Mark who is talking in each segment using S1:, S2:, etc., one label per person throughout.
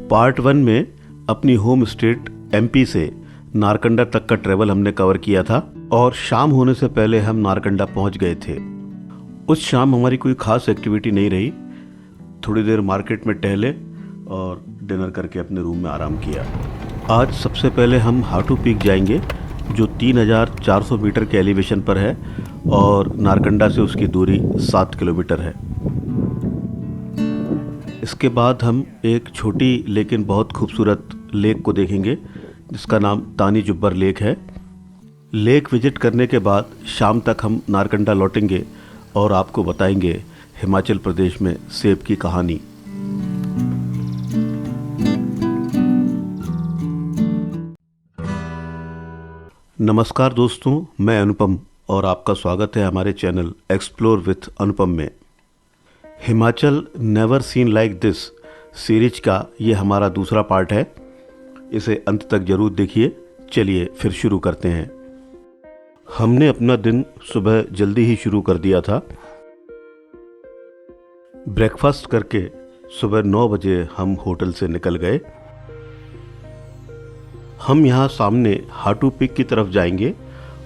S1: Part 1 में अपनी home state MP से नारकंडा तक का ट्रेवल हमने कवर किया था और शाम होने से पहले हम नारकंडा पहुंच गए थे। उस शाम हमारी कोई खास एक्टिविटी नहीं रही। थोड़ी देर मार्केट में टहले और डिनर करके अपने रूम में आराम किया। आज सबसे पहले हम हाटू पीक जाएंगे जो 3400 मीटर के एलिवेशन पर है और नारकंडा से उसकी दूरी 7 किलोमीटर है। इसके बाद हम एक छोटी लेकिन बहुत खूबसूरत लेक को देखेंगे जिसका नाम तानी जुब्बर लेक है। लेक विजिट करने के बाद शाम तक हम नारकंडा लौटेंगे और आपको बताएंगे हिमाचल प्रदेश में सेब की कहानी। नमस्कार दोस्तों, मैं अनुपम और आपका स्वागत है हमारे चैनल एक्सप्लोर विथ अनुपम में। Himachal never seen like this series का ये हमारा दूसरा पार्ट है। इसे अंत तक जरूर देखिए। चलिए फिर शुरू करते हैं। हमने अपना दिन सुबह जल्दी ही शुरू कर दिया था। ब्रेकफास्ट करके सुबह 9 बजे हम होटल से निकल गए। हम यहाँ सामने हाटू पीक की तरफ जाएंगे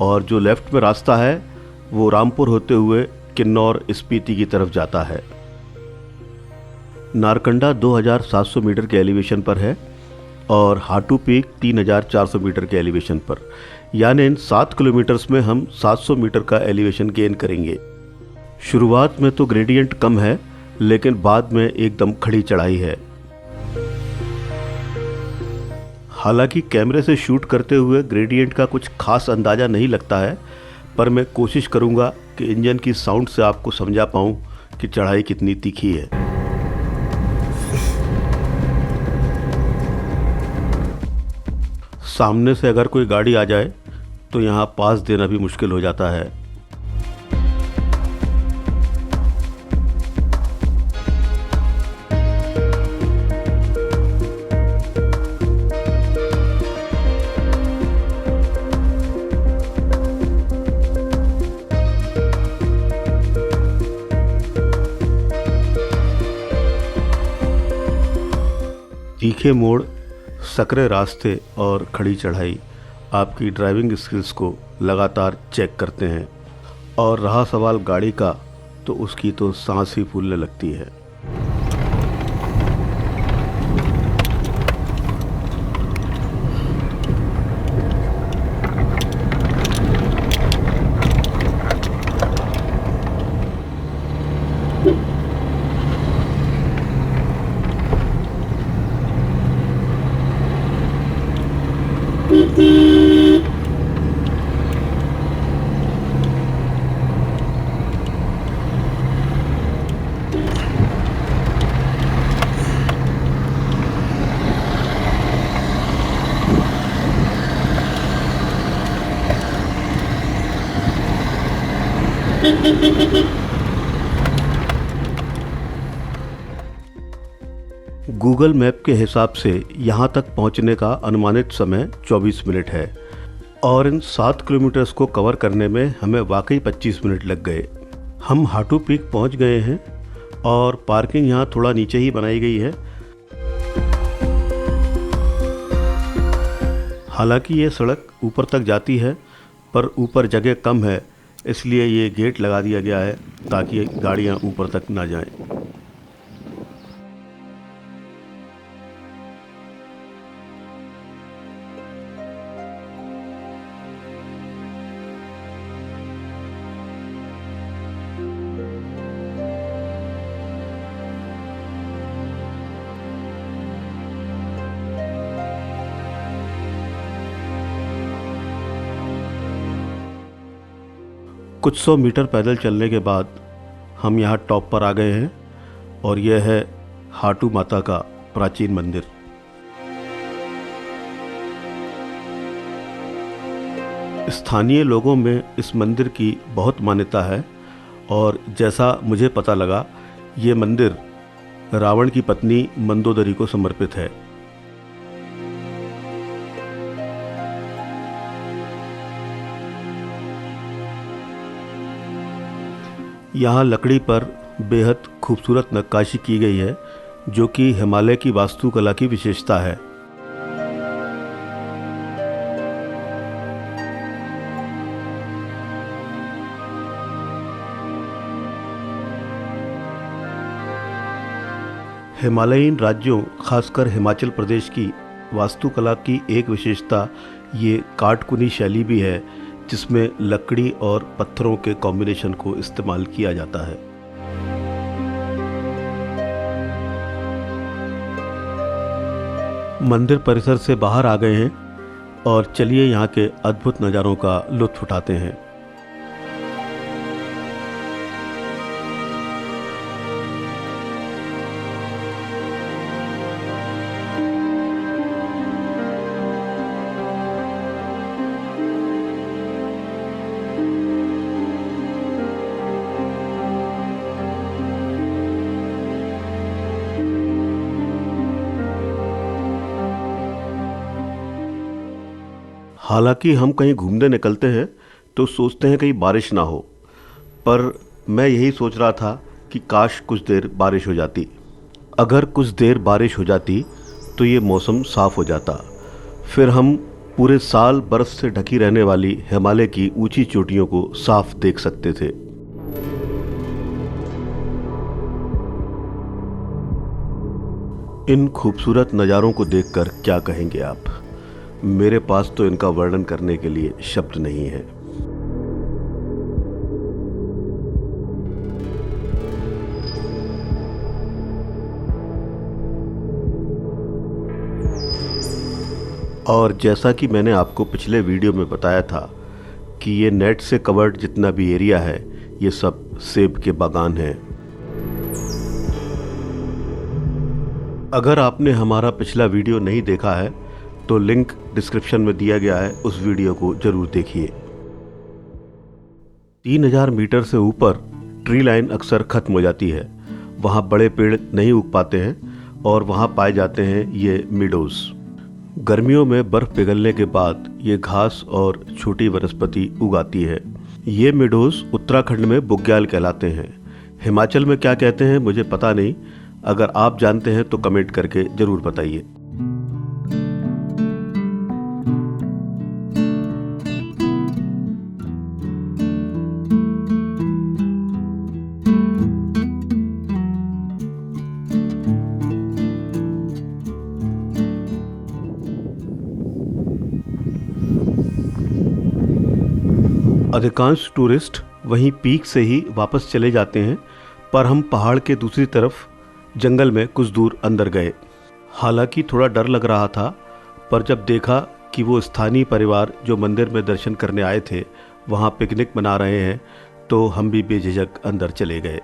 S1: और जो लेफ्ट में रास्ता है वो रामपुर होते हुए किन्नौर स्पीति की तरफ जाता है। नारकंडा 2700 मीटर के एलिवेशन पर है और हाटू पीक 3400 मीटर के एलिवेशन पर, यानी इन 7 किलोमीटर्स में हम 700 मीटर का एलिवेशन गेन करेंगे। शुरुआत में तो ग्रेडियंट कम है लेकिन बाद में एकदम खड़ी चढ़ाई है। हालांकि कैमरे से शूट करते हुए ग्रेडियंट का कुछ खास अंदाज़ा नहीं लगता है, पर मैं कोशिश करूंगा कि इंजन की साउंड से आपको समझा पाऊं कि चढ़ाई कितनी तीखी है। सामने से अगर कोई गाड़ी आ जाए तो यहाँ पास देना भी मुश्किल हो जाता है। तीखे मोड़, सकरे रास्ते और खड़ी चढ़ाई आपकी ड्राइविंग स्किल्स को लगातार चेक करते हैं। और रहा सवाल गाड़ी का, तो उसकी तो सांस ही फूलने लगती है। गूगल मैप के हिसाब से यहाँ तक पहुँचने का अनुमानित समय 24 मिनट है और इन 7 किलोमीटर्स को कवर करने में हमें वाकई 25 मिनट लग गए। हम हाटू पीक पहुँच गए हैं और पार्किंग यहाँ थोड़ा नीचे ही बनाई गई है। हालांकि ये सड़क ऊपर तक जाती है पर ऊपर जगह कम है, इसलिए ये गेट लगा दिया गया है ताकि गाड़ियाँ ऊपर तक ना जाएं। कुछ 100 मीटर पैदल चलने के बाद हम यहाँ टॉप पर आ गए हैं और यह है हाटू माता का प्राचीन मंदिर। स्थानीय लोगों में इस मंदिर की बहुत मान्यता है और जैसा मुझे पता लगा ये मंदिर रावण की पत्नी मंदोदरी को समर्पित है। यहाँ लकड़ी पर बेहद खूबसूरत नक्काशी की गई है जो कि हिमालय की वास्तुकला की विशेषता है। हिमालयीन राज्यों, खासकर हिमाचल प्रदेश की वास्तुकला की एक विशेषता ये काटकुनी शैली भी है, जिसमें लकड़ी और पत्थरों के कॉम्बिनेशन को इस्तेमाल किया जाता है। मंदिर परिसर से बाहर आ गए हैं और चलिए यहाँ के अद्भुत नज़ारों का लुत्फ उठाते हैं। हालांकि हम कहीं घूमने निकलते हैं तो सोचते हैं कहीं बारिश ना हो, पर मैं यही सोच रहा था कि काश कुछ देर बारिश हो जाती। अगर कुछ देर बारिश हो जाती तो ये मौसम साफ़ हो जाता, फिर हम पूरे साल बर्फ़ से ढकी रहने वाली हिमालय की ऊंची चोटियों को साफ देख सकते थे। इन खूबसूरत नज़ारों को देखकर क्या कहेंगे आप? मेरे पास तो इनका वर्णन करने के लिए शब्द नहीं है। और जैसा कि मैंने आपको पिछले वीडियो में बताया था कि ये नेट से कवर्ड जितना भी एरिया है, ये सब सेब के बागान हैं। अगर आपने हमारा पिछला वीडियो नहीं देखा है तो लिंक डिस्क्रिप्शन में दिया गया है, उस वीडियो को ज़रूर देखिए। 3000 मीटर से ऊपर ट्री लाइन अक्सर ख़त्म हो जाती है, वहाँ बड़े पेड़ नहीं उग पाते हैं और वहाँ पाए जाते हैं ये मीडोज़। गर्मियों में बर्फ़ पिघलने के बाद ये घास और छोटी वनस्पति उगाती है। ये मीडोज़ उत्तराखंड में बुग्याल कहलाते हैं। हिमाचल में क्या कहते हैं मुझे पता नहीं, अगर आप जानते हैं तो कमेंट करके ज़रूर बताइए। अधिकांश टूरिस्ट वहीं पीक से ही वापस चले जाते हैं, पर हम पहाड़ के दूसरी तरफ जंगल में कुछ दूर अंदर गए। हालांकि थोड़ा डर लग रहा था, पर जब देखा कि वो स्थानीय परिवार जो मंदिर में दर्शन करने आए थे वहाँ पिकनिक मना रहे हैं, तो हम भी बेझिझक अंदर चले गए।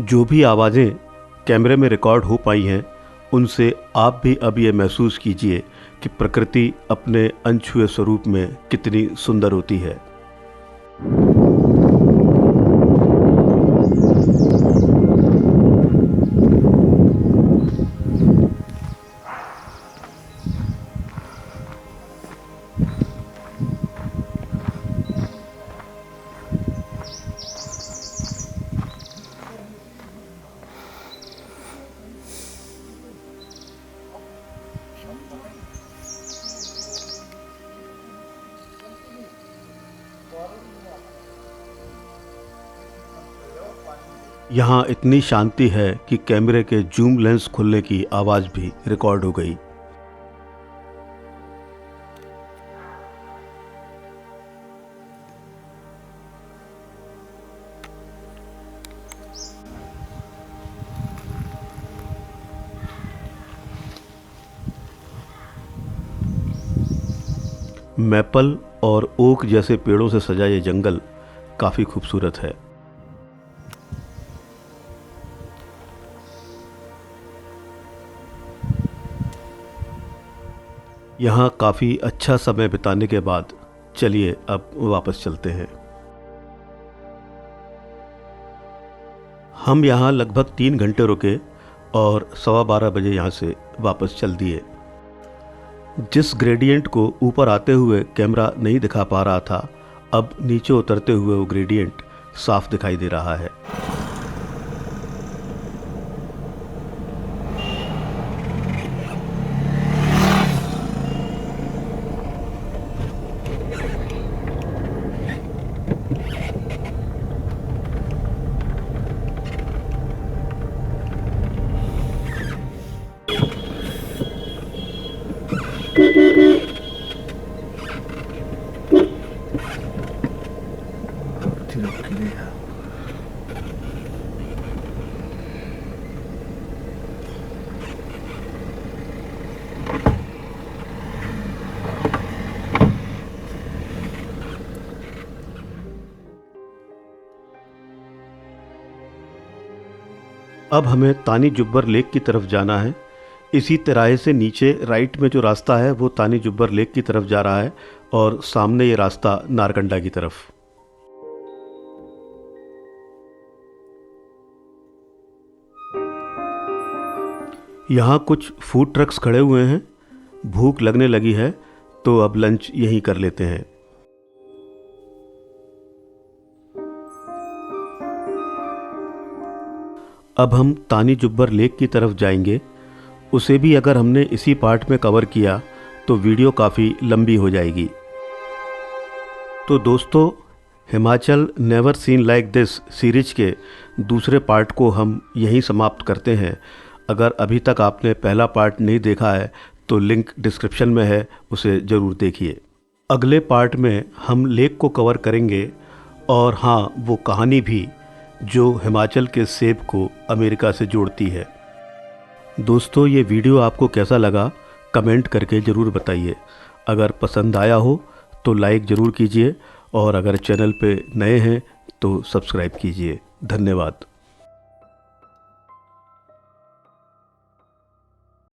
S1: जो भी आवाज़ें कैमरे में रिकॉर्ड हो पाई हैं, उनसे आप भी अब ये महसूस कीजिए कि प्रकृति अपने अनछुए स्वरूप में कितनी सुंदर होती है। यहाँ इतनी शांति है कि कैमरे के जूम लेंस खुलने की आवाज़ भी रिकॉर्ड हो गई। मैपल और ओक जैसे पेड़ों से सजा ये जंगल काफ़ी खूबसूरत है। यहाँ काफ़ी अच्छा समय बिताने के बाद चलिए अब वापस चलते हैं। हम यहाँ लगभग 3 घंटे रुके और 12:15 बजे यहाँ से वापस चल दिए। जिस ग्रेडियंट को ऊपर आते हुए कैमरा नहीं दिखा पा रहा था, अब नीचे उतरते हुए वो ग्रेडियंट साफ दिखाई दे रहा है। अब हमें तानी जुब्बर लेक की तरफ जाना है। इसी तिराहे से नीचे राइट में जो रास्ता है वो तानी जुब्बर लेक की तरफ जा रहा है और सामने ये रास्ता नारकंडा की तरफ। यहाँ कुछ फूड ट्रक्स खड़े हुए हैं। भूख लगने लगी है तो अब लंच यहीं कर लेते हैं। अब हम तानी जुब्बर लेक की तरफ जाएंगे। उसे भी अगर हमने इसी पार्ट में कवर किया तो वीडियो काफ़ी लंबी हो जाएगी। तो दोस्तों, Himachal never seen like this series के दूसरे पार्ट को हम यहीं समाप्त करते हैं। अगर अभी तक आपने पहला पार्ट नहीं देखा है तो लिंक डिस्क्रिप्शन में है, उसे ज़रूर देखिए। अगले पार्ट में हम लेक को कवर करेंगे और हाँ, वो कहानी भी जो हिमाचल के सेब को अमेरिका से जोड़ती है। दोस्तों, ये वीडियो आपको कैसा लगा कमेंट करके ज़रूर बताइए। अगर पसंद आया हो तो लाइक ज़रूर कीजिए और अगर चैनल पे नए हैं तो सब्सक्राइब कीजिए। धन्यवाद।